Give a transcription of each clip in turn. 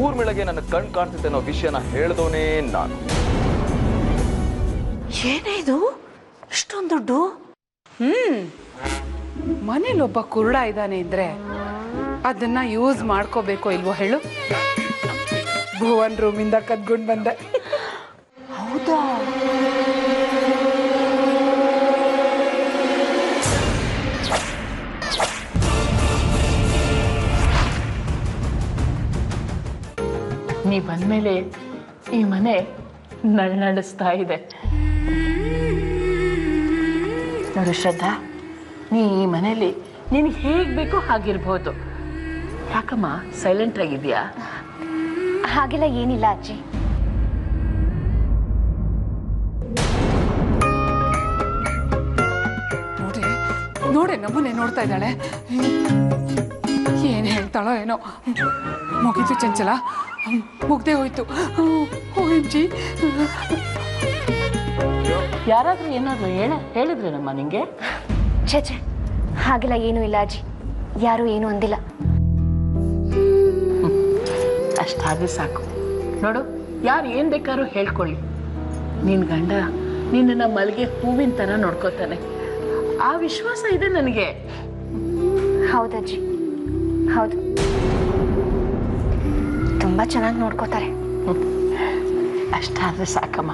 ಊರ್ಮಿಳಗೆ ನನ್ನ ಕಣ್ ಕಾಣ್ತಿದ್ದೆ ಅನ್ನೋ ವಿಷಯನ ಹೇಳ್ದೋನೇ ನಾನು. ಏನೇ ಇದು ಇಷ್ಟೊಂದು ದುಡ್ಡು? ಮನೇಲೊಬ್ಬ ಕುರುಡ ಇದ್ದಾನೆ ಇದ್ರೆ ಅದನ್ನ ಯೂಸ್ ಮಾಡ್ಕೋಬೇಕೋ ಇಲ್ವೋ ಹೇಳು. ಭುವನ್ ರೂಮಿಂದ ಕದ್ಕೊಂಡು ಬಂದೆ. ಹೌದಾ? ನೀ ಬಂದ್ಮೇಲೆ ಈ ಮನೆ ನಳನಳಿಸ್ತಾ ಇದೆ. ನೋಡು ಶ್ರದ್ಧಾ, ನೀ ಈ ಮನೇಲಿ ನಿನಗೆ ಹೇಗೆ ಬೇಕೋ ಹಾಗಿರ್ಬೋದು. ಯಾಕಮ್ಮ ಸೈಲೆಂಟ್ ಆಗಿದ್ಯಾ? ಹಾಗೆಲ್ಲ ಏನಿಲ್ಲ ಅಜ್ಜಿ. ನೋಡೆ ನಮ್ಮನೆ ನೋಡ್ತಾ ಇದ್ದಾಳೆ. ಏನ್ ಹೇಳ್ತಾಳೋ ಏನೋ. ಮುಗೀತು ಚಂಚಲ, ಮುಗ್ದೇ ಹೋಯ್ತು. OMG. ಯಾರಾದ್ರೂ ಏನಾದ್ರು ಹೇಳಿದ್ರೇನಮ್ಮ ನಿಂಗೆ? ಛೇ ಹಾಗೆಲ್ಲ ಏನೂ ಇಲ್ಲ ಅಜ್ಜಿ, ಯಾರು ಏನೂ ಅಂದಿಲ್ಲ. ಅಷ್ಟಾದ್ರೆ ಸಾಕು. ನೋಡು, ಯಾರು ಏನ್ ಬೇಕಾದ್ರೂ ಹೇಳ್ಕೊಳ್ಳಿ, ನಿನ್ ಗಂಡ ನಿನ್ನ ಮಲ್ಲಿಗೆ ಹೂವಿನ ತರ ನೋಡ್ಕೋತಾನೆ. ಆ ವಿಶ್ವಾಸ ಇದೆ ನನಗೆ. ಹೌದಜ್ಜಿ, ಹೌದು, ತುಂಬಾ ಚೆನ್ನಾಗಿ ನೋಡ್ಕೋತಾರೆ. ಅಷ್ಟಾದ್ರೆ ಸಾಕಮ್ಮ.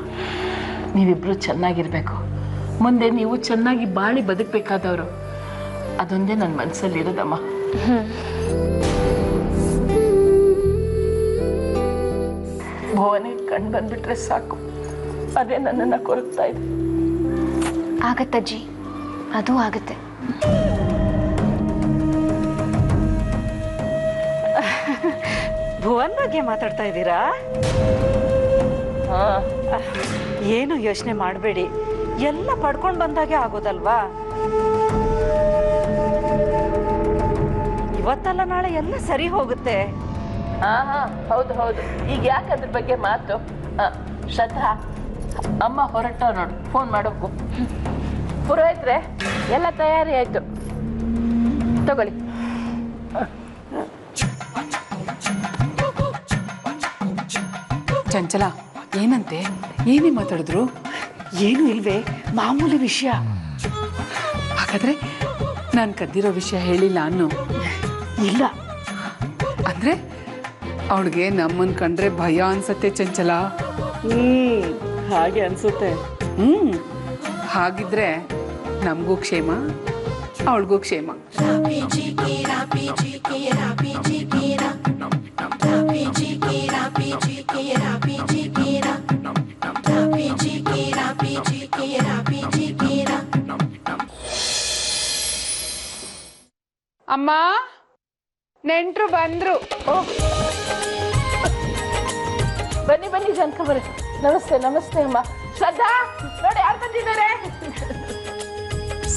ನೀವಿಬ್ರು ಚೆನ್ನಾಗಿರ್ಬೇಕು, ಮುಂದೆ ನೀವು ಚೆನ್ನಾಗಿ ಬಾಳಿ ಬದುಕಬೇಕಾದವರು. ಅದೊಂದೇ ನನ್ನ ಮನಸ್ಸಲ್ಲಿ ಇರೋದಮ್ಮ. ಭುವನಿಗೆ ಕಣ್ ಬಂದ್ಬಿಟ್ರೆ ಸಾಕು, ಅದೇ ನನ್ನನ್ನು ಕೊರಗ್ತಾ ಇದೆ. ಆಗತ್ತಜ್ಜಿ, ಅದು ಆಗುತ್ತೆ. ಭುವನ್ ಬಗ್ಗೆ ಮಾತಾಡ್ತಾ ಇದ್ದೀರಾ? ಏನು ಯೋಚನೆ ಮಾಡಬೇಡಿ, ಎಲ್ಲ ಪಡ್ಕೊಂಡು ಬಂದಾಗೆ ಆಗೋದಲ್ವಾ. ಇವತ್ತಲ್ಲ ನಾಳೆ ಎಲ್ಲ ಸರಿ ಹೋಗುತ್ತೆ. ಹೌದು ಹೌದು. ಈಗ ಯಾಕೆ ಅದ್ರ ಬಗ್ಗೆ ಮಾತು? ಶ್ರದ್ಧಾ, ಅಮ್ಮ ಹೊರಟ ನೋಡು, ಫೋನ್ ಮಾಡೋಕು. ಪುರೋಹಿತ್ರೆ, ಎಲ್ಲ ತಯಾರಿ ಆಯ್ತು, ತಗೊಳ್ಳಿ. ಚಂಚಲ, ಏನಂತೆ? ಏನೇ ಮಾತಾಡಿದ್ರು? ಏನು ಇಲ್ವೇ, ಮಾಮೂಲಿ ವಿಷಯ. ಹಾಗಾದ್ರೆ ನಾನು ಕದ್ದಿರೋ ವಿಷಯ ಹೇಳಿಲ್ಲ ಅನ್ನು? ಇಲ್ಲ. ಅಂದ್ರೆ ಅವಳಿಗೆ ನಮ್ಮನ್ ಕಂಡ್ರೆ ಭಯ ಅನ್ಸತ್ತೆ ಚಂಚಲ. ಹಾಗೆ ಅನ್ಸುತ್ತೆ. ಹಾಗಿದ್ರೆ ನಮಗೂ ಕ್ಷೇಮ, ಅವಳಿಗೂ ಕ್ಷೇಮ. ಅಮ್ಮ, ನೆಂಟ್ರು ಬಂದ್ರು. ಬನ್ನಿ ಬನ್ನಿ ಜನಕವರೇ. ನಮಸ್ತೆ ನಮಸ್ತೆ ಅಮ್ಮ. ಶ್ರದ್ಧಾ, ನೋಡಿ ಯಾರು ಬಂದಿದ್ದಾರೆ.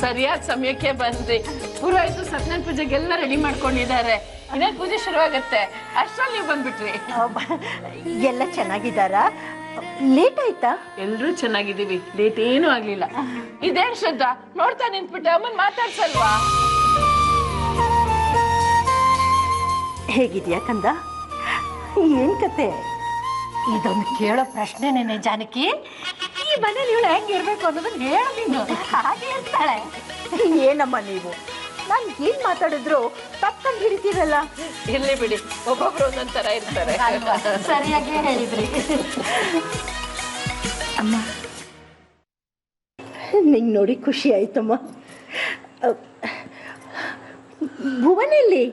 ಸರಿಯಾದ ಸಮಯಕ್ಕೆ ಬಂದ್ರಿ. ಪುರೋಹಿತರು ಸತ್ಯನಾರಾಯಣ ಪೂಜೆಗೆಲ್ಲ ರೆಡಿ ಮಾಡ್ಕೊಂಡಿದ್ದಾರೆ. ಇನ್ನೇನು ಪೂಜೆ ಶುರುವಾಗತ್ತೆ, ಅಷ್ಟ್ರಲ್ಲಿ ನೀವು ಬಂದ್ಬಿಟ್ರಿ. ಎಲ್ಲ ಚೆನ್ನಾಗಿದ್ದಾರಾ? ಲೇಟ್ ಆಯ್ತಾ? ಎಲ್ರೂ ಚೆನ್ನಾಗಿದ್ದೀವಿ, ಲೇಟ್ ಏನೂ ಆಗ್ಲಿಲ್ಲ. ಇದೇನ್ ಶ್ರದ್ಧಾ, ನೋಡ್ತಾ ನಿಂತ್ಬಿಟ್ಟೆ, ಅಮ್ಮನ್ ಮಾತಾಡ್ಸಲ್ವಾ? ಹೇಗಿದ್ಯಾ ಕಂದ? ಏನ್ ಕತೆ? ಇದೊಂದು ಕೇಳೋ ಪ್ರಶ್ನೆನೇನೆ ಜಾನಕಿ. ಈ ಮನೇಲಿ ಇವಳು ಹೆಂಗಿರ್ಬೇಕು ಅನ್ನೋದನ್ನ ಹೇಳ. ನೀನು ಹಾಗೆ ಇರ್ತಾಳೆ. ಏನಮ್ಮ ನೀವು, ನಾನು ಏನ್ ಮಾತಾಡಿದ್ರು ತಪ್ಪಂಗೆ ಹಿಡಿತೀರಲ್ಲ. ಇರ್ಲಿ ಬಿಡಿ, ಒಬ್ಬೊಬ್ರು ಒಂದೊಂಥರ ಇರ್ತಾರೆ. ಸರಿಯಾಗಿ ಹೇಳಿದ್ರಿ ಅಮ್ಮ. ನಿಂಗೆ ನೋಡಿ ಖುಷಿ ಆಯ್ತಮ್ಮ. ಭುವನಲ್ಲಿ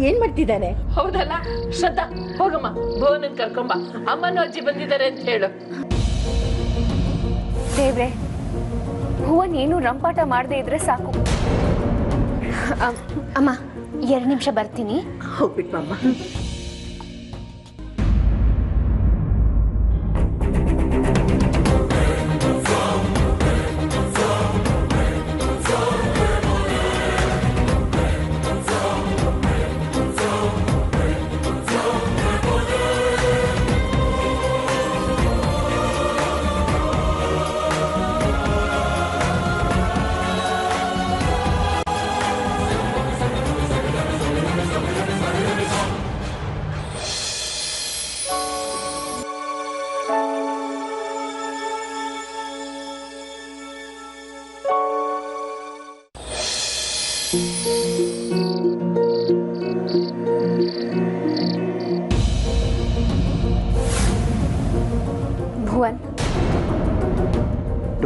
ಏನ್ ಮಾಡ್ತಿದ್ದಾನೆ? ಹೌದಲ್ಲ ಶ್ರದ್ಧಾ, ಹೋಗಮ್ಮ, ಭುವನನ್ ಕರ್ಕೊಂಬ. ಅಮ್ಮನೂ ಅಜ್ಜಿ ಬಂದಿದ್ದಾರೆ ಅಂತ ಹೇಳು. ದೇವ್ರೆ, ಭುವನ್ ಏನು ರಂಪಾಟ ಮಾಡದೇ ಇದ್ರೆ ಸಾಕು. ಅಮ್ಮ, 2 ನಿಮಿಷ ಬರ್ತೀನಿ. ಹೋಗ್ಬಿಟ್ವಮ್ಮ.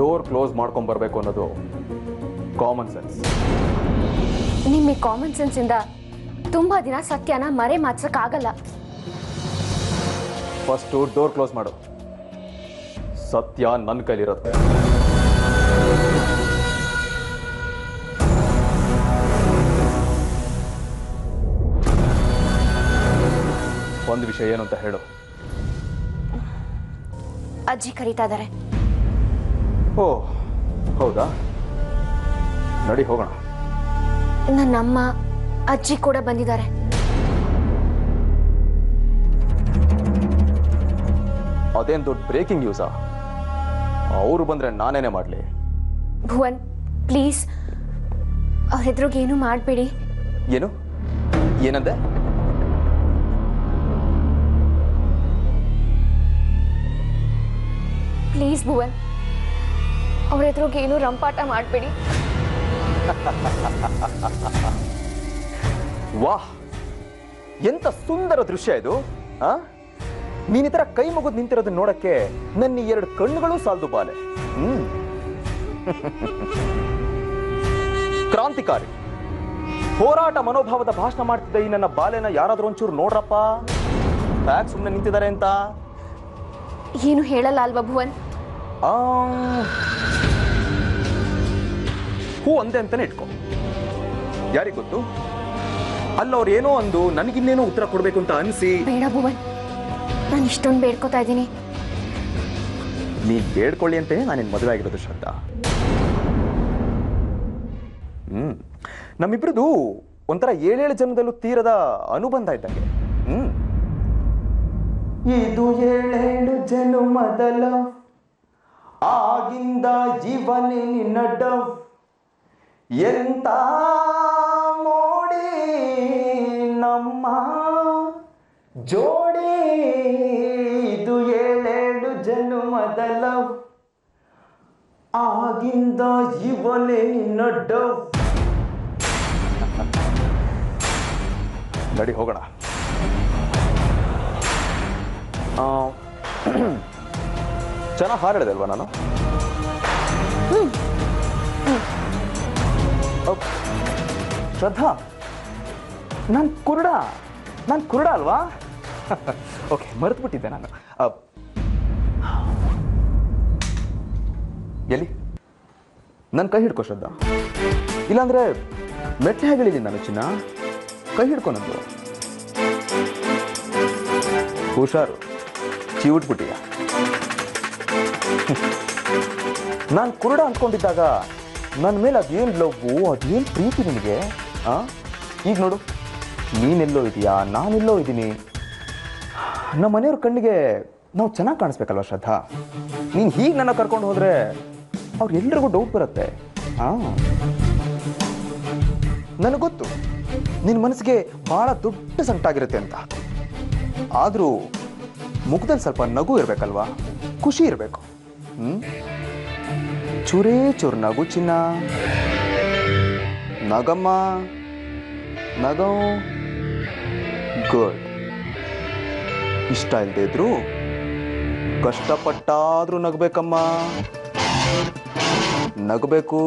ಡೋರ್ ಕ್ಲೋಸ್ ಮಾಡ್ಕೊಂಡ್ ಬರ್ಬೇಕು ಅನ್ನೋದು ಕಾಮನ್ ಸೆನ್ಸ್. ನಿಮಗೆ ಕಾಮನ್ ಸೆನ್ಸಿಂದ ತುಂಬ ದಿನ ಸತ್ಯನ ಮರೆ ಮಾಚಕ್ಕಾಗಲ್ಲ. ಫಸ್ಟು ಡೋರ್ ಕ್ಲೋಸ್ ಮಾಡು. ಸತ್ಯ ನನ್ನ ಕೈಲಿರುತ್ತೆ. ಒಂದು ವಿಷಯ ಏನು ಅಂತ ಹೇಳು. ಅಜ್ಜಿ ಕರೀತಾ ಇದ್ದಾರೆ. ಓ ಹೌದಾ, ನಡಿ ಹೋಗೋಣ. ನನ್ನಮ್ಮ ಅಜ್ಜಿ ಕೂಡ ಬಂದಿದ್ದಾರೆ. ಅದೇನು ದೊಡ್ಡ ಬ್ರೇಕಿಂಗ್ ನ್ಯೂಸಾ? ಅವರು ಬಂದ್ರೆ ನಾನೇನೇ ಮಾಡಲಿ? ಭುವನ್ ಪ್ಲೀಸ್ ಅವ್ರ ಎದುರಿಗೆ ಏನು ಮಾಡಬೇಡಿ. ಏನು ಏನಂದೆ? ಪ್ಲೀಸ್ ಭುವನ್ ಅವ್ರ ಎದುರಿಗೆ ಏನು ರಂಪಾಟ ಮಾಡಬೇಡಿ. ವಾಹ್, ಎಂತ ಸುಂದರ ದೃಶ್ಯ ಇದು. ನೀನ್ ಈ ತರ ಕೈ ಮುಗಿದು ನಿಂತಿರೋದನ್ನ ನೋಡಕ್ಕೆ ನನ್ನ 2 ಕಣ್ಣುಗಳು ಸಾಲದು ಬಾಲೆ. ಕ್ರಾಂತಿಕಾರಿ ಹೋರಾಟ ಮನೋಭಾವದ ಭಾಷಣ ಮಾಡ್ತಿದ್ದ ಈ ನನ್ನ ಬಾಲೆನ ಯಾರಾದ್ರೂ ಒಂಚೂರು ನೋಡ್ರಪ್ಪ, ಯಾಕೆ ಸುಮ್ಮನೆ ನಿಂತಿದ್ದಾರೆ ಅಂತ. ಏನು ಹೇಳಲ್ಲ ಅಲ್ವಾ ಭುವನ್? ಹೂ ಅಂದೆ ಅಂತಾನೆ ಇಟ್ಕೊ. ಯಾರಿಗ್ ಗೊತ್ತು, ಅಲ್ಲವ್ರು ಏನೋ ಅಂದು ನನಗಿನ್ನೇನೋ ಉತ್ತರ ಕೊಡ್ಬೇಕು ಅಂತ ಅನ್ಸಿ. ಬೇಡ ಭುವನ್, ನಾನು ಇಷ್ಟೊಂದು ಬೇಡ್ಕೋತಾ ಇದ್ದೀನಿ. ನೀನ್ ಬೇಡ್ಕೊಳ್ಳಿ ಅಂತೇನೆ ನಾನು ನಿನ್ ಮದುವೆ ಆಗಿರೋದು ಶ್ರದ್ಧಾ. ನಮ್ಮಿಬ್ರದು ಒಂಥರ 7 ಜನ್ಮದಲ್ಲೂ ತೀರದ ಅನುಬಂಧ ಇದ್ದಂಗೆ. ಇದು 7 ಜನ್ಮದಲ್ಲ ಆಗಿಂದ ಜೀವನೇ ನಿನ್ನಡ್ಡ, ಎಂತ ಮೋಡಿ ನಮ್ಮ ಜೋಡಿ. ಇದು 7 ಜನ್ಮದಲ್ಲ ಆಗಿಂದ ಜೀವನೇ ನಿನ್ನಡ್ಡ. ನಡಿ ಹೋಗೋಣ. ಚೆನ್ನಾಗಿ ಹಾರಾಡಿದೆ ಅಲ್ವಾ ನಾನು? ಶ್ರದ್ಧಾ, ನಾನು ಕುರುಡ ಅಲ್ವಾ? ಓಕೆ, ಮರೆತುಬಿಟ್ಟಿದ್ದೆ ನಾನು. ಎಲ್ಲಿ ನನ್ನ ಕೈ ಹಿಡ್ಕೋ ಶ್ರದ್ಧಾ, ಇಲ್ಲಾಂದ್ರೆ ಮೆಟ್ಲೆ ಹೇಳಿದ್ದೀನಿ ನಾನು. ಚಿನ್ನ, ಕೈ ಹಿಡ್ಕೊನಂದು. ಹುಷಾರು, ಚಿವುಟ್ಬಿಟ್ಟಿಯ. ನಾನು ಕುರುಡ ಅಂದ್ಕೊಂಡಿದ್ದಾಗ ನನ್ನ ಮೇಲೆ ಅದೇನು ಲವ್ವು, ಅದೇನು ಪ್ರೀತಿ ನಿನಗೆ. ಈಗ ನೋಡು, ನೀನೆಲ್ಲೋ ಇದೆಯಾ, ನಾನೆಲ್ಲೋ ಇದ್ದೀನಿ. ನಮ್ಮ ಮನೆಯವ್ರ ಕಣ್ಣಿಗೆ ನಾವು ಚೆನ್ನಾಗಿ ಕಾಣಿಸ್ಬೇಕಲ್ವ ಶ್ರದ್ಧಾ? ನೀನು ಹೀಗೆ ನನ್ನ ಕರ್ಕೊಂಡು ಹೋದರೆ ಅವ್ರೆಲ್ರಿಗೂ ಡೌಟ್ ಬರುತ್ತೆ. ನನಗೆ ಗೊತ್ತು ನಿನ್ನ ಮನಸ್ಸಿಗೆ ಭಾಳ ದೊಡ್ಡ ಸಂಕಟಾಗಿರುತ್ತೆ ಅಂತ. ಆದರೂ ಮುಖದಲ್ಲಿ ಸ್ವಲ್ಪ ನಗು ಇರಬೇಕಲ್ವಾ, ಖುಷಿ ಇರಬೇಕು. ಚೂರೇ ಚೂರು ನಗು ಚಿನ್ನ. ನಗಮ್ಮ, ನಗೋ. ಗುಡ್. ಇಷ್ಟ ಇಲ್ಲದೆ ಇದ್ರು ಕಷ್ಟಪಟ್ಟಾದ್ರೂ ನಗಬೇಕಮ್ಮ, ನಗಬೇಕು.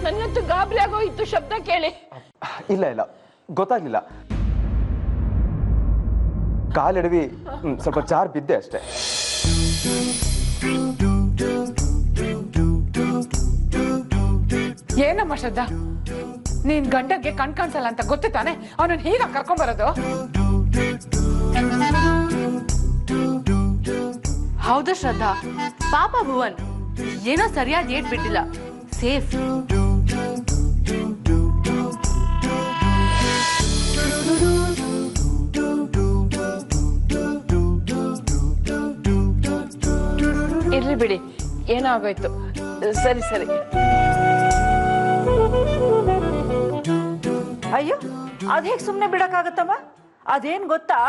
ನನಗಂತೂ ಗಾಬರಿ ಆಗೋಯ್ತು ಶಬ್ದ ಕೇಳಿ. ಇಲ್ಲ ಗೊತ್ತಾಗ್ಲಿಲ್ಲ, ಕಾಲೆಡವಿ ಸ್ವಲ್ಪ ಜಾರ್ ಬಿದ್ದೆ ಅಷ್ಟೇ. ಏನಮ್ಮ ಶ್ರದ್ಧಾ, ನೀನ್ ಗಂಡಗೆ ಕಣ್ ಕಾಣಿಸಲ್ಲ ಅಂತ ಗೊತ್ತು ತಾನೆ ಅವನನ್ನ ಹೀಗ ಕರ್ಕೊಂಡ್ಬರೋದು? ಹೌದು ಶ್ರದ್ಧಾ, ಪಾಪ ಭುವನ್ ಏನೋ ಸರಿಯಾಗಿ ಏಟ್ ಬಿಟ್ಟಿಲ್ಲ. ಸೇಫ್. ಬಿಡಿ, ಏನೋ ಆಗೋಯ್ತು. ಸರಿ ಸರಿ. ಅಯ್ಯೋ, ಅದ್ ಹೇಗೆ ಸುಮ್ಮನೆ ಬಿಡಕ್ಕಾಗತ್ತಮ್ಮ? ಅದೇನ್ ಗೊತ್ತಾ,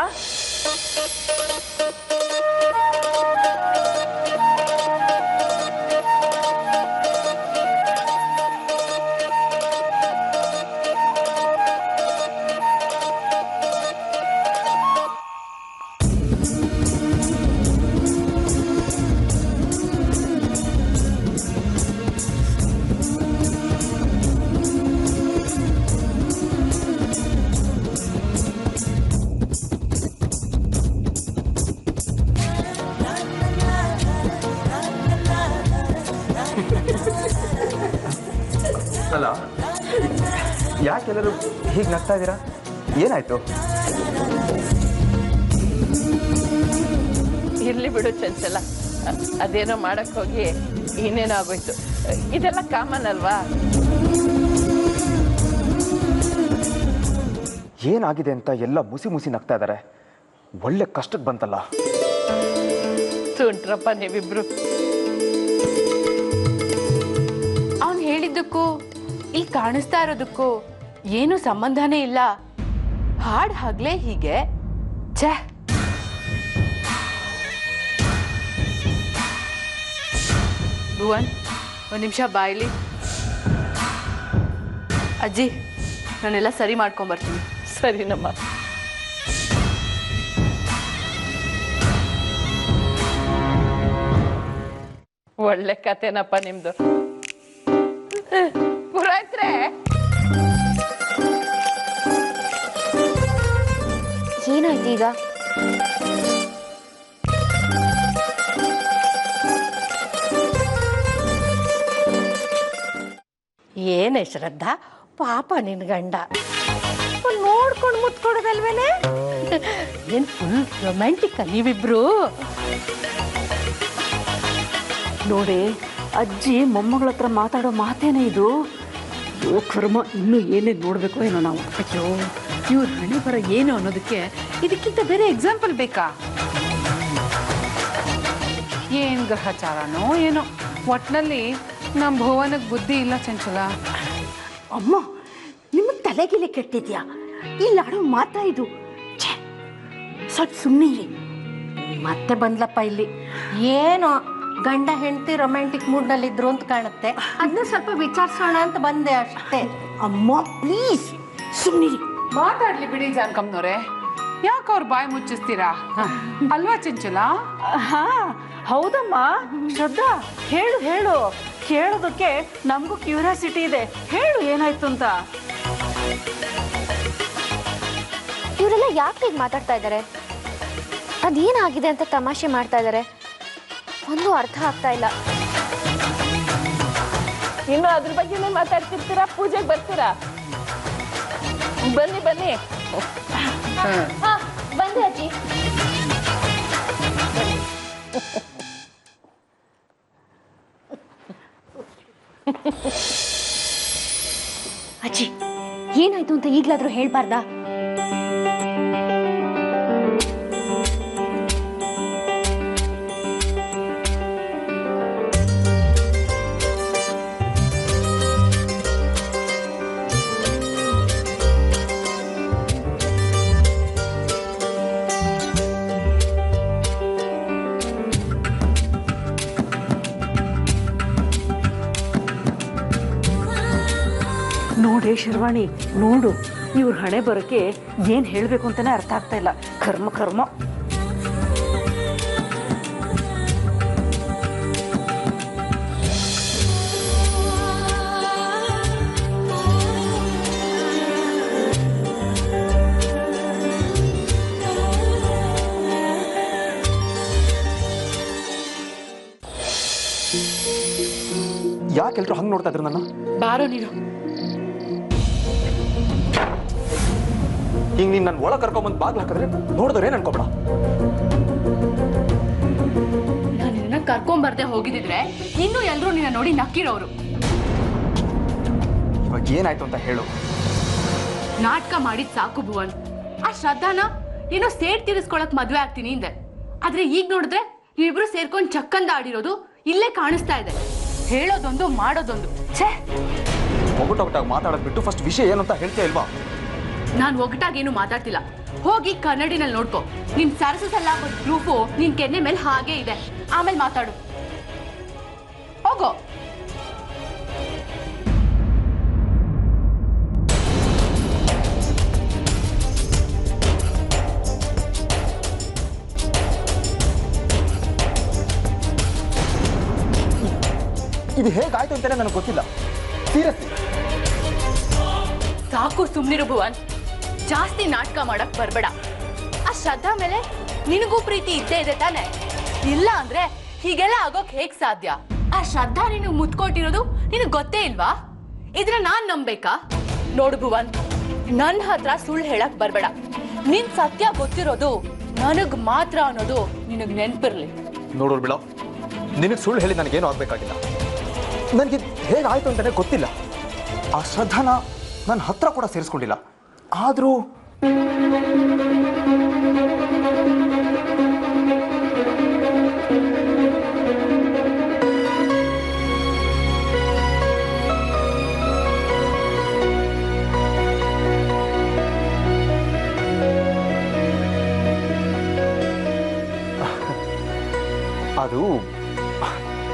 ಅಲ್ಲ, ಯಾಕೆಲ್ಲರೂ ಹೀಗೆ ನಗ್ತಾ ಇದ್ದೀರಾ? ಏನಾಯ್ತು? ಇರ್ಲಿ ಬಿಡು ಚಂಚಲ, ಅದೇನೋ ಮಾಡಕ್ ಹೋಗಿ ಇನ್ನೇನೋ ಆಗೋಯ್ತು. ಇದೆಲ್ಲ ಕಾಮನ್ ಅಲ್ವಾ? ಏನಾಗಿದೆ ಅಂತ ಎಲ್ಲ ಮುಸಿ ಮುಸಿ ನಗ್ತಾ ಇದ್ದಾರೆ. ಒಳ್ಳೆ ಕಷ್ಟಕ್ಕೆ ಬಂತಲ್ಲ. ತುಂಟ್ರಪ್ಪ ನೀವಿಬ್ರು. ಅವ್ನು ಹೇಳಿದ್ದಕ್ಕೂ ಇಲ್ಲಿ ಕಾಣಿಸ್ತಾ ಇರೋದಕ್ಕೂ ಏನು ಸಂಬಂಧನೇ ಇಲ್ಲ. ಹಾಡ್ ಹಗ್ಲೇ ಹೀಗೆ. ಛೇ, ಭುವನ್ ಒಂದು ನಿಮಿಷ ಬಾಯ್ಲಿ. ಅಜ್ಜಿ, ನಾನೆಲ್ಲ ಸರಿ ಮಾಡ್ಕೊಂಬರ್ತೀನಿ. ಸರಿನಮ್ಮ. ಒಳ್ಳೆ ಕತೆನಪ್ಪ ನಿಮ್ದು. ಪುರೋಹಿತ್ರೆ, ಏನಾಯ್ತು ಈಗ? ಏನೇ ಶ್ರದ್ಧಾ, ಪಾಪ ನಿನ್ ಗಂಡ ನೋಡ್ಕೊಂಡು ಮುತ್ಕೊಡೋದಲ್ವೇನೆ? ಏನ್ ಫುಲ್ ರೊಮ್ಯಾಂಟಿಕ್ ನೀವಿಬ್ರು? ನೋಡಿ, ಅಜ್ಜಿ ಮೊಮ್ಮಗಳ ಹತ್ರ ಮಾತಾಡೋ ಮಾತೇನೆ ಇದು. ಓ ಕರ್ಮ, ಇನ್ನೂ ಏನೇನು ನೋಡ್ಬೇಕು ಏನೋ ನಾವು. ಅಯ್ಯೋ, ಇವ್ರ ಹಣೆ ಬರ ಏನು ಅನ್ನೋದಕ್ಕೆ ಇದಕ್ಕಿಂತ ಬೇರೆ ಎಕ್ಸಾಂಪಲ್ ಬೇಕಾ? ಏನ್ ಗ್ರಹಚಾರನೋ ಏನೋ, ಒಟ್ನಲ್ಲಿ ನಮ್ಮ ಭುವನಕ್ಕೆ ಬುದ್ಧಿ ಇಲ್ಲ ಚಂಚಲ. ಅಮ್ಮ, ನಿಮ್ಮ ತಲೆಗಿಲೆ ಕೆಟ್ಟಿದ್ಯಾ? ಇಲ್ಲಿ ಆಡೋ ಮಾತಾ ಇದು. ಸ್ವಲ್ಪ ಸುಮ್ಮನೆ ಇರಿ. ಮತ್ತೆ ಬಂದ್ಲಪ್ಪ ಇಲ್ಲಿ. ಏನೋ ಗಂಡ ಹೆಂಡತಿ ರೊಮ್ಯಾಂಟಿಕ್ ಮೂಡ್ನಲ್ಲಿ ಇದ್ರು ಅಂತ ಕಾಣುತ್ತೆ. ಅದನ್ನ ಸ್ವಲ್ಪ ವಿಚಾರಿಸೋಣ ಅಂತ ಬಂದೆ ಅಷ್ಟೇ. ಅಮ್ಮ ಪ್ಲೀಸ್ ಸುಮ್ಮನಿರಿ. ಮಾತಾಡ್ಲಿ ಬಿಡಿ ಜಾನ್ಕಮ್ನವ್ರೆ, ಯಾಕೆ ಅವ್ರ ಬಾಯಿ ಮುಚ್ಚಿಸ್ತೀರಾ? ಅಲ್ವಾ ಚಂಚಲ? ಹಾ ಹೌದಮ್ಮ. ಶ್ರದ್ಧಾ, ಹೇಳು ಹೇಳು. ಕೇಳೋದಕ್ಕೆ ನಮಗೂ ಕ್ಯೂರಿಯಾಸಿಟಿ ಇದೆ. ಹೇಳು ಏನಾಯ್ತು ಅಂತ. ಇವರೆಲ್ಲ ಯಾಕೆ ಹೀಗೆ ಮಾತಾಡ್ತಾ ಇದ್ದಾರೆ? ಅದೇನಾಗಿದೆ ಅಂತ ತಮಾಷೆ ಮಾಡ್ತಾ ಇದ್ದಾರೆ. ಒಂದು ಅರ್ಥ ಆಗ್ತಾ ಇಲ್ಲ. ಇನ್ನು ಅದ್ರ ಬಗ್ಗೆನೇ ಮಾತಾಡ್ತಿರ್ತೀರಾ? ಪೂಜೆಗೆ ಬರ್ತೀರಾ? ಬನ್ನಿ ಬನ್ನಿ. ಬಂದೆ ಅಜ್ಜಿ. ಅಜ್ಜಿ, ಏನಾಯ್ತು ಅಂತ ಈಗ್ಲಾದ್ರೂ ಹೇಳ್ಬಾರ್ದಾ? ನೋಡೇ ಶರ್ವಾಣಿ, ನೋಡು, ಇವ್ರ ಹಣೆ ಬರೋಕ್ಕೆ ಏನು ಹೇಳಬೇಕು ಅಂತಾನೆ ಅರ್ಥ ಆಗ್ತಾ ಇಲ್ಲ. ಕರ್ಮ ಕರ್ಮ. ಯಾಕೆಲ್ರು ಹಂಗೆ ನೋಡ್ತಾ ಇದ್ರು ನನ್ನ? ಬಾರೋ ನೀನು. ಈಗ ನೀನು ನನ್ನ ಒಳಗೆ ಕರ್ಕೊಂಬಂದು ಬಾಗ್ಲು ಹಾಕಿದ್ರೆ ನೋಡಿದ್ರೆ ಏನು ಅನ್ಕೋಬೇಡ. ನಾನು ನಿನ್ನ ಕರ್ಕೊಂಬರ್ದೆ ಹೋಗಿದ್ರೆ ಇನ್ನೂ ಎಲ್ಲರೂ ನಿನ್ನ ನೋಡಿ ನಕ್ಕಿರೋರು. ಇವಾಗ ಏನಾಯ್ತು ಅಂತ ಹೇಳು. ನಾಟಕ ಮಾಡಿದ್ ಸಾಕು ಭುವನ್. ಆ ಶ್ರದ್ಧಾನ ಏನೋ ಸೇಡ್ ತೀರಿಸ್ಕೊಳಕ್ ಮದ್ವೆ ಆಗ್ತೀನಿ ಹಿಂದೆ. ಆದ್ರೆ ಈಗ ನೋಡಿದ್ರೆ ನೀವಿಬ್ರು ಸೇರ್ಕೊಂಡು ಚಕ್ಕಂದ ಆಡಿರೋದು ಇಲ್ಲೇ ಕಾಣಿಸ್ತಾ ಇದೆ. ಹೇಳೋದೊಂದು ಮಾಡೋದೊಂದು. ಛೇ, ಒಗಟೊಗಟಾಗಿ ಮಾತಾಡೋದು ಬಿಟ್ಟು ಫಸ್ಟ್ ವಿಷಯ ಏನು ಅಂತ ಹೇಳ್ತೀಯ ಇಲ್ವಾ? ನಾನು ಒಗಟಾಗೇನು ಮಾತಾಡ್ತಿಲ್ಲ. ಹೋಗಿ ಕನ್ನಡಿನಲ್ಲಿ ನೋಡ್ಕೊ. ನಿನ್ ಸರಸಲ್ಲ ಪ್ರೂಫು ನಿನ್ ಕೆನ್ನೆ ಮೇಲೆ ಹಾಗೆ ಇದೆ. ಆಮೇಲೆ ಮಾತಾಡು. ಹೋಗೋ. ಇದು ಹೇಗಾಯ್ತು ಅಂತಾನೆ ನನಗೆ ಗೊತ್ತಿಲ್ಲ. ಸೀರಿಯಸ್ಲಿ ಸಾಕು, ಸುಮ್ನಿರು ಭುವನ್. ಜಾಸ್ತಿ ನಾಟಕ ಮಾಡಕ್ ಬರ್ಬೇಡ. ಆ ಶ್ರದ್ಧಾ ಮೇಲೆ ನಿನಗೂ ಪ್ರೀತಿ ಇದ್ದೇ ಇದೆ ತಾನೆ? ಇಲ್ಲ ಅಂದ್ರೆ ಹೀಗೆಲ್ಲ ಆಗೋಕ್ ಹೇಗ್ ಸಾಧ್ಯ? ಆ ಶ್ರದ್ಧಾ ನೀನು ಮುತ್ಕೊಟ್ಟಿರೋದು ನಿನಗ್ ಗೊತ್ತೇ ಇಲ್ವಾ? ಇದನ್ನ ನಾನ್ ನಂಬೇಕಾ? ನೋಡು ಭುವನ್, ನನ್ ಹತ್ರ ಸುಳ್ಳು ಹೇಳಕ್ ಬರ್ಬೇಡ. ನಿನ್ ಸತ್ಯ ಗೊತ್ತಿರೋದು ನನಗ್ ಮಾತ್ರ ಅನ್ನೋದು ನಿನಗ್ ನೆನ್ಪಿರ್ಲಿ. ನೋಡೋರು ಬಿಡ, ನಿನಗೆ ಸುಳ್ಳು ಹೇಳಿ ನನಗೇನು ಆಗ್ಬೇಕಾಗಿಲ್ಲ. ನನಗೆ ಹೇಗಾಯ್ತು ಅಂತಾನೆ ಗೊತ್ತಿಲ್ಲ. ಆ ಶ್ರದ್ಧಾನ ನನ್ನ ಹತ್ರ ಕೂಡ ಸೇರಿಸ್ಕೊಂಡಿಲ್ಲ. ಆದರೂ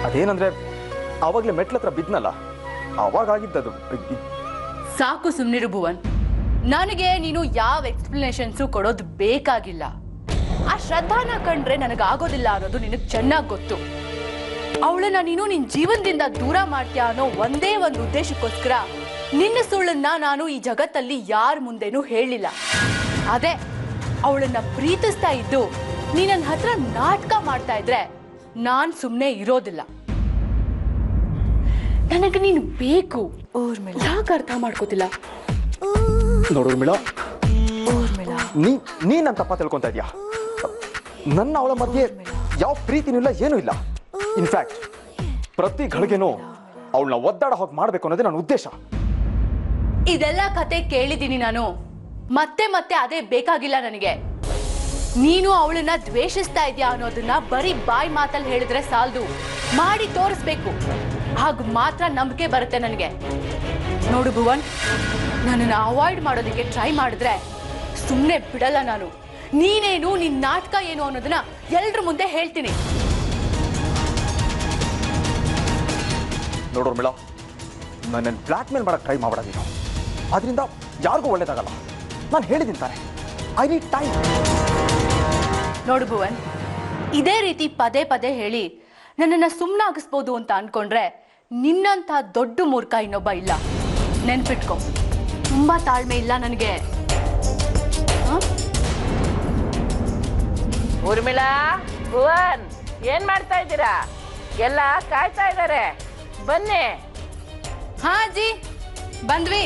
ಅದೇನಂದ್ರೆ ಆವಾಗಲೇ ಮೆಟ್ಲತ್ರ ಬಿದ್ನಲ್ಲ, ಅವಾಗಾಗಿದ್ದದು. ಸಾಕು, ಸುಮ್ನಿರು ಭುವನ್. ನನಗೆ ನೀನು ಯಾವ ಎಕ್ಸ್ಪ್ಲನೇಷನ್ಸು ಕೊಡೋದು ಬೇಕಾಗಿಲ್ಲ. ಆ ಶ್ರದ್ಧಾನ ಕಂಡ್ರೆ ನನಗಾಗೋದಿಲ್ಲ ಅನ್ನೋದು ನಿನಗೆ ಚೆನ್ನಾಗಿ ಗೊತ್ತು. ಅವಳನ್ನ ನೀನು ನಿನ್ ಜೀವನದಿಂದ ದೂರ ಮಾಡ್ತೀಯ ಅನ್ನೋ ಒಂದೇ ಒಂದು ಉದ್ದೇಶಕ್ಕೋಸ್ಕರ ನಿನ್ನ ಸುಳ್ಳನ್ನ ನಾನು ಈ ಜಗತ್ತಲ್ಲಿ ಯಾರ ಮುಂದೆನೂ ಹೇಳಿಲ್ಲ. ಅದೇ ಅವಳನ್ನ ಪ್ರೀತಿಸ್ತಾ ಇದ್ದು ನೀ ನನ್ನ ಹತ್ರ ನಾಟಕ ಮಾಡ್ತಾ ಇದ್ರೆ ನಾನ್ ಸುಮ್ಮನೆ ಇರೋದಿಲ್ಲ. ನನಗೆ ನೀನು ಬೇಕು. ಯಾಕೆ ಅರ್ಥ ಮಾಡ್ಕೋತಿಲ್ಲ? ನೋಡು ಮಿಳ, ನೀನ್ ತಪ್ಪ ತಿಳ್ಕೊಂತ ಇದೀಯಾ. ನನ್ನ ಅವಳ ಮಧ್ಯೆ ಯಾವ ಪ್ರೀತಿನೂ ಇಲ್ಲ, ಏನೂ ಇಲ್ಲ. ಇನ್ಫ್ಯಾಕ್ಟ್ ಪ್ರತಿ ಗಳಿಗೆನೂ ಅವಳನ್ನ ಒದ್ದಾಡ ಹೋಗಿ ಮಾಡ್ಬೇಕು ಅನ್ನೋದೇ ನನ್ನ ಉದ್ದೇಶ. ಇದೆಲ್ಲ ಕತೆ ಕೇಳಿದ್ದೀನಿ ನಾನು. ಮತ್ತೆ ಮತ್ತೆ ಅದೇ ಬೇಕಾಗಿಲ್ಲ ನನಗೆ. ನೀನು ಅವಳನ್ನ ದ್ವೇಷಿಸ್ತಾ ಇದೆಯಾ ಅನ್ನೋದನ್ನ ಬರೀ ಬಾಯಿ ಮಾತಲ್ಲಿ ಹೇಳಿದ್ರೆ ಸಾಲದು, ಮಾಡಿ ತೋರಿಸ್ಬೇಕು. ಹಾಗ ಮಾತ್ರ ನಂಬಿಕೆ ಬರುತ್ತೆ ನನಗೆ. ನೋಡು ಭುವನ್, ನನ್ನನ್ನು ಅವಾಯ್ಡ್ ಮಾಡೋದಕ್ಕೆ ಟ್ರೈ ಮಾಡಿದ್ರೆ ಸುಮ್ಮನೆ ಬಿಡಲ್ಲ ನಾನು. ನೀನೇನು, ನಿನ್ನ ನಾಟಕ ಏನು ಅನ್ನೋದನ್ನ ಎಲ್ರ ಮುಂದೆ ಹೇಳ್ತೀನಿ. ನೋಡೋರ್ ಮೇಳ, ನನ್ನ ಬ್ಲ್ಯಾಕ್ ಮೇಲ್ ಮಾಡಕ್ಕೆ ಟ್ರೈ ಮಾಡಬೇಡ ನೀನು. ಅದರಿಂದ ಯಾರಿಗೂ ಒಳ್ಳೇದಾಗಲ್ಲ. ನಾನು ಹೇಳಿದ್ದೀನಿ ತಾನೆ, ಐ ನೀಡ್ ಟೈಮ್. ನೋಡು ಭುವನ್, ಇದೇ ರೀತಿ ಪದೇ ಪದೇ ಹೇಳಿ ನನ್ನನ್ನು ಸುಮ್ಮನಾಗಿಸ್ಬೋದು ಅಂತ ಅನ್ಕೊಂಡ್ರೆ ನಿನ್ನಂಥ ದೊಡ್ಡ ಮೂರ್ಖ ಇನ್ನೊಬ್ಬ ಇಲ್ಲ. ನೆನ್ಪಿಟ್ಕೊ, ತುಂಬಾ ತಾಳ್ಮೆ ಇಲ್ಲ ನನಗೆ. ಊರ್ಮಿಳಾ, ಭುವನ್, ಏನ್ ಮಾಡ್ತಾ ಇದ್ದೀರಾ? ಎಲ್ಲ ಕಾಯ್ತಾ ಇದ್ದಾರೆ, ಬನ್ನಿ. ಹಾ ಅಜ್ಜಿ, ಬಂದ್ವಿ.